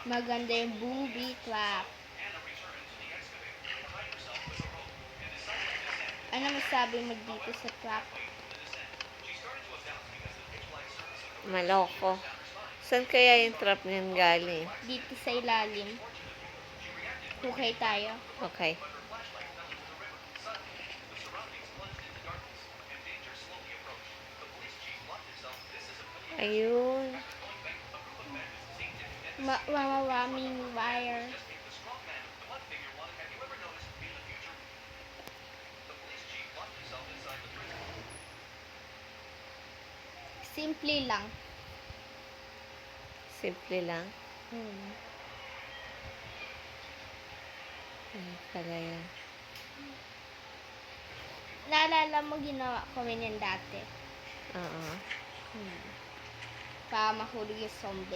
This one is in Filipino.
Maganda yung booby clap. Ano masabi mo dito sa clap? Maloko. Saan kaya yung trap niyan galing? Dito sa ilalim. Hukay tayo. Okay. Ayun. Maraming wire. Simple lang. Simple lang. Ay, pala yan. Naalala mo ginawa ko yan dati. Oo. Para mahulog yung zombie.